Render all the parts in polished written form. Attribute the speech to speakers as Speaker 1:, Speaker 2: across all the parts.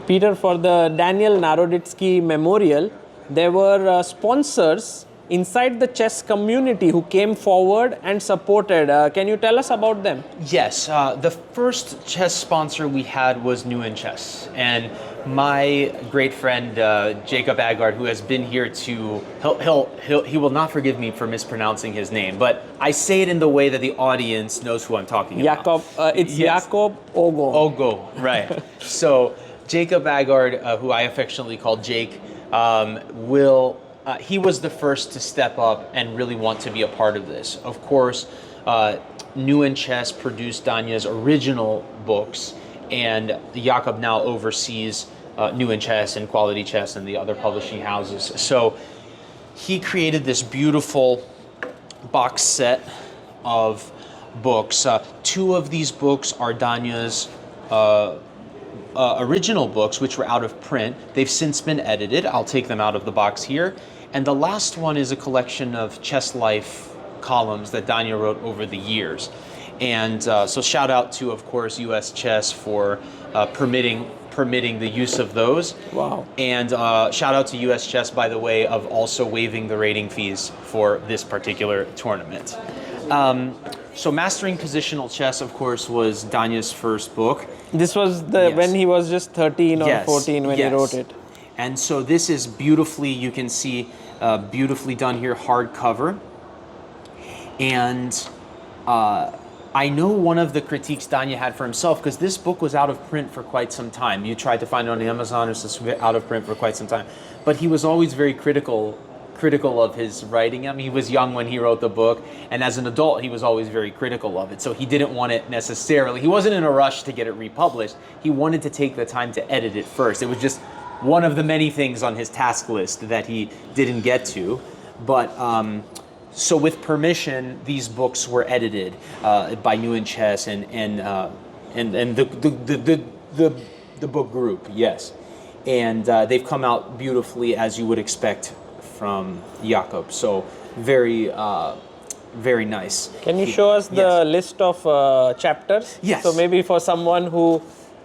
Speaker 1: Peter, for the Daniel Naroditsky Memorial, there were sponsors inside the chess community who came forward and supported. Can you tell us about them?
Speaker 2: Yes, the first chess sponsor we had was New in Chess, and my great friend Jacob Agard, who has been here he will not forgive me for mispronouncing his name, but I say it in the way that the audience knows who I'm talking about.
Speaker 1: It's Jakob Ogo.
Speaker 2: Ogo, right. So Jacob Agard, who I affectionately call Jake, he was the first to step up and really want to be a part of this. Of course, New in Chess produced Danya's original books, and Jakob now oversees New in Chess and Quality Chess and the other publishing houses. So he created this beautiful box set of books. Two of these books are Danya's original books, which were out of print. They've since been edited. I'll take them out of the box here. And the last one is a collection of Chess Life columns that Dania wrote over the years. And so shout out to, of course, US Chess for permitting the use of those.
Speaker 1: Wow.
Speaker 2: And shout out to US Chess, by the way, of also waiving the rating fees for this particular tournament. So Mastering Positional Chess, of course, was Danya's first book.
Speaker 1: This was when he was just 13 or 14 when he wrote it.
Speaker 2: And so this is beautifully, you can see, beautifully done here, hardcover. And I know one of the critiques Dania had for himself, because this book was out of print for quite some time. You tried to find it on Amazon, it's out of print for quite some time. But he was always very critical of his writing. I mean, he was young when he wrote the book, and as an adult, he was always very critical of it. So he didn't want it necessarily, he wasn't in a rush to get it republished. He wanted to take the time to edit it first. It was just one of the many things on his task list that he didn't get to. But so with permission, these books were edited by New in Chess and the book group, yes. And they've come out beautifully, as you would expect from Jakob. So very nice.
Speaker 1: Can you show us the list of chapters?
Speaker 2: Yes.
Speaker 1: So maybe for someone who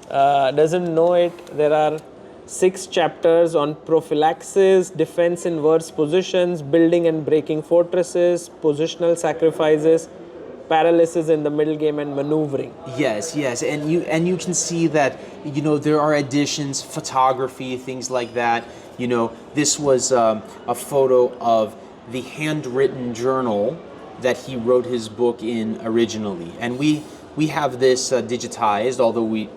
Speaker 1: doesn't know it, there are 6 chapters on prophylaxis, defense in worse positions, building and breaking fortresses, positional sacrifices, paralysis in the middle game, and maneuvering.
Speaker 2: Yes, and you can see that, you know, there are additions, photography, things like that. You know, this was a photo of the handwritten journal that he wrote his book in originally, and we have this digitized, although we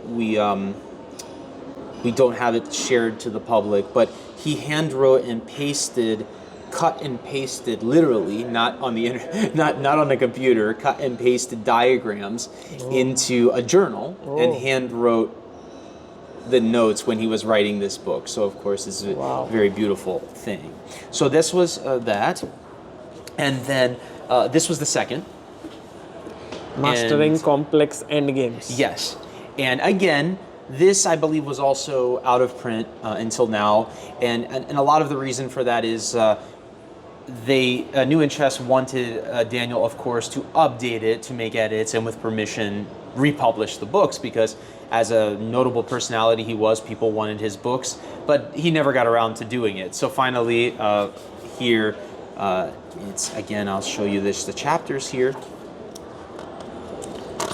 Speaker 2: don't have it shared to the public, but he hand wrote and cut and pasted literally, not on the not on a computer, cut and pasted diagrams into a journal and hand wrote the notes when he was writing this book. So of course it's a very beautiful thing. So this was that, and then this was the second.
Speaker 1: Mastering complex endgames.
Speaker 2: Yes, and again, this, I believe, was also out of print until now, and a lot of the reason for that is New in Chess wanted Daniel, of course, to update it, to make edits, and with permission, republish the books, because as a notable personality he was, people wanted his books, but he never got around to doing it. So finally, here, it's, again, I'll show you the chapters here.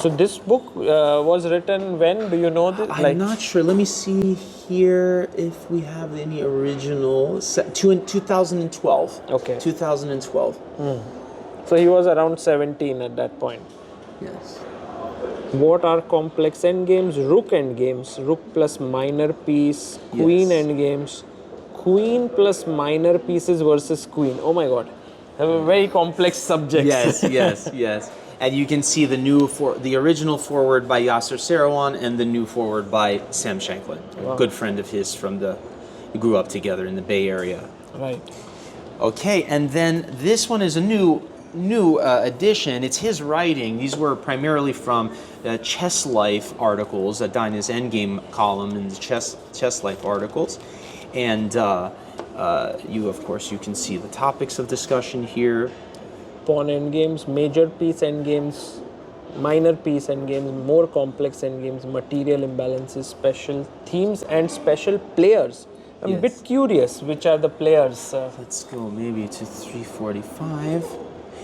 Speaker 1: So this book was written when? Do you know this?
Speaker 2: I'm not sure. Let me see here if we have any original. In 2012.
Speaker 1: Okay.
Speaker 2: 2012.
Speaker 1: So he was around 17 at that point.
Speaker 2: Yes.
Speaker 1: What are complex endgames? Rook endgames. Rook plus minor piece. Queen endgames. Queen plus minor pieces versus queen. Oh my God. A very complex subject.
Speaker 2: Yes. And you can see the original forward by Yasser Seirawan and the new forward by Sam Shanklin, a good friend of his we grew up together in the Bay Area.
Speaker 1: Right.
Speaker 2: Okay, and then this one is a new edition. It's his writing. These were primarily from Chess Life articles, Dania's Endgame column in the Chess Life articles. And of course, you can see the topics of discussion here.
Speaker 1: Pawn endgames, major piece endgames, minor piece endgames, more complex endgames, material imbalances, special themes, and special players. I'm a
Speaker 2: Yes.
Speaker 1: bit curious, which are the players?
Speaker 2: Let's go maybe to 345.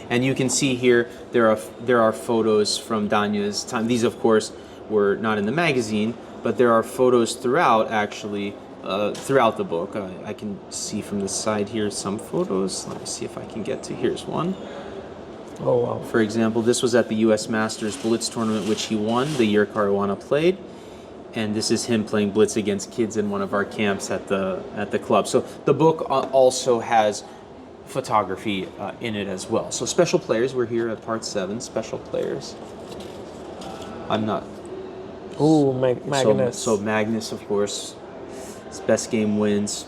Speaker 2: And you can see here there are photos from Danya's time. These, of course, were not in the magazine, but there are photos throughout, actually, throughout the book. I can see from the side here some photos. Let me see if I can get to. Here's one.
Speaker 1: Oh, wow.
Speaker 2: For example, this was at the U.S. Masters Blitz tournament, which he won the year Caruana played. And this is him playing Blitz against kids in one of our camps at the club. So the book also has photography in it as well. So special players, we're here at part 7, special players. I'm not.
Speaker 1: Ooh, Magnus.
Speaker 2: So Magnus, of course, his best game wins.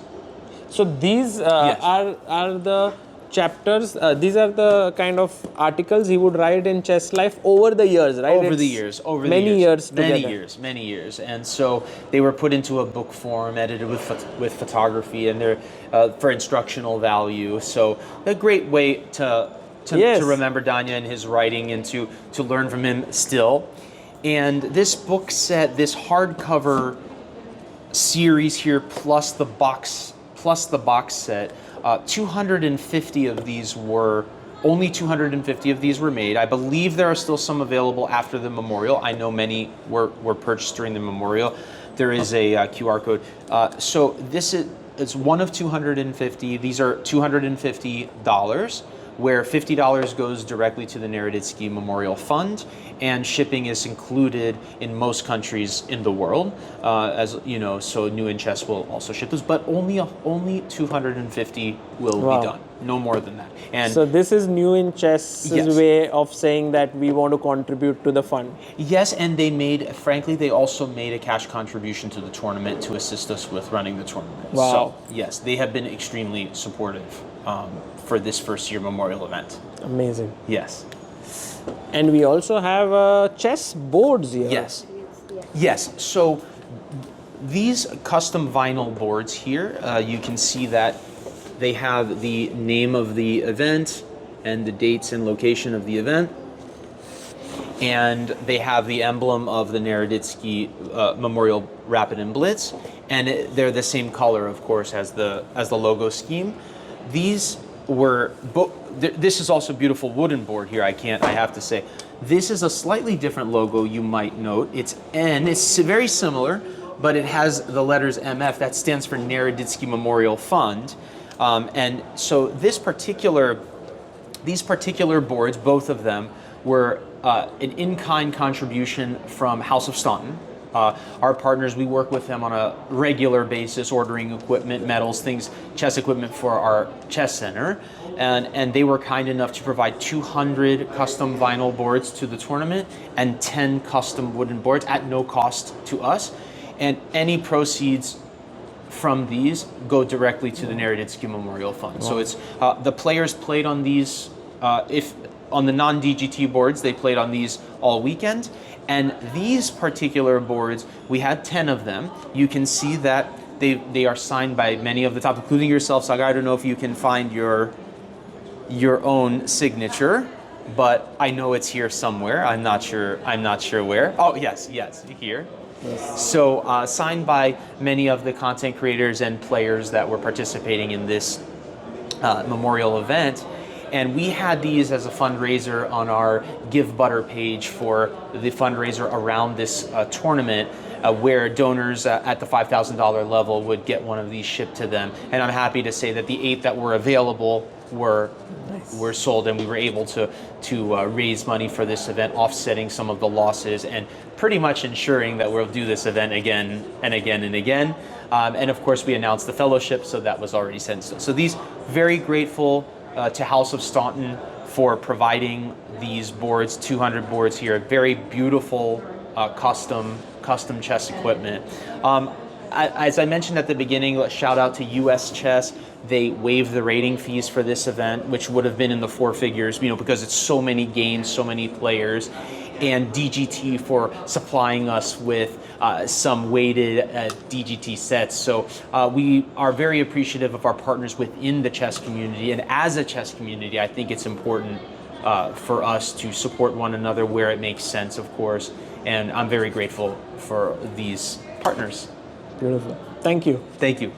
Speaker 1: So these
Speaker 2: Yes.
Speaker 1: are the chapters. These are the kind of articles he would write in Chess Life over the years, right?
Speaker 2: Over
Speaker 1: It's
Speaker 2: the years,
Speaker 1: many years together.
Speaker 2: many years, and so they were put into a book form, edited with photography, and they're for instructional value. So a great way to
Speaker 1: Yes.
Speaker 2: remember Danya and his writing, and to learn from him still. And this book set, this hardcover series here, plus the box set. 250 of these were, only 250 of these were made. I believe there are still some available after the memorial. I know many were purchased during the memorial. There is a QR code. So this is one of 250. These are $250, where $50 goes directly to the Naroditsky Memorial Fund, and shipping is included in most countries in the world. As you know, so New in Chess will also ship those, but only 250 will
Speaker 1: Wow.
Speaker 2: be done. No more than that. And
Speaker 1: So this is New in Chess's
Speaker 2: Yes.
Speaker 1: way of saying that we want to contribute to the fund.
Speaker 2: yes, and they also made a cash contribution to the tournament to assist us with running the tournament.
Speaker 1: Wow.
Speaker 2: So yes, they have been extremely supportive for this first year memorial event.
Speaker 1: Amazing.
Speaker 2: Yes.
Speaker 1: And we also have chess boards here.
Speaker 2: Yes. Yes. So these custom vinyl boards here, you can see that they have the name of the event and the dates and location of the event. And they have the emblem of the Naroditsky Memorial Rapid and Blitz, and they're the same color, of course, as the logo scheme. These were this is also a beautiful wooden board here. I have to say, this is a slightly different logo. You might note it's N. It's very similar, but it has the letters MF. That stands for Naroditsky Memorial Fund, and so these particular boards, both of them, were an in-kind contribution from House of Staunton. Our partners, we work with them on a regular basis, ordering equipment, medals, things, chess equipment for our chess center. And they were kind enough to provide 200 custom vinyl boards to the tournament and 10 custom wooden boards at no cost to us. And any proceeds from these go directly to the Naroditsky Memorial Fund. Wow. So it's the players played on these, if on the non-DGT boards, they played on these all weekend. And these particular boards, we had 10 of them. You can see that they are signed by many of the top, including yourself, Sagar. I don't know if you can find your own signature, but I know it's here somewhere. I'm not sure where. Oh, yes, here. Yes. So signed by many of the content creators and players that were participating in this memorial event. And we had these as a fundraiser on our Give Butter page for the fundraiser around this tournament, where donors at the $5,000 level would get one of these shipped to them. And I'm happy to say that the 8 that were available were sold, and we were able to raise money for this event, offsetting some of the losses and pretty much ensuring that we'll do this event again and again and again. And of course, we announced the fellowship, so that was already sent. So these, very grateful to House of Staunton for providing these boards, 200 boards here, very beautiful custom chess equipment. As I mentioned at the beginning, a shout out to US Chess. They waived the rating fees for this event, which would have been in the 4 figures, because it's so many games, so many players, and DGT for supplying us with some weighted DGT sets. So we are very appreciative of our partners within the chess community, and as a chess community, I think it's important for us to support one another where it makes sense, of course. And I'm very grateful for these partners.
Speaker 1: Beautiful. Thank you.
Speaker 2: Thank you.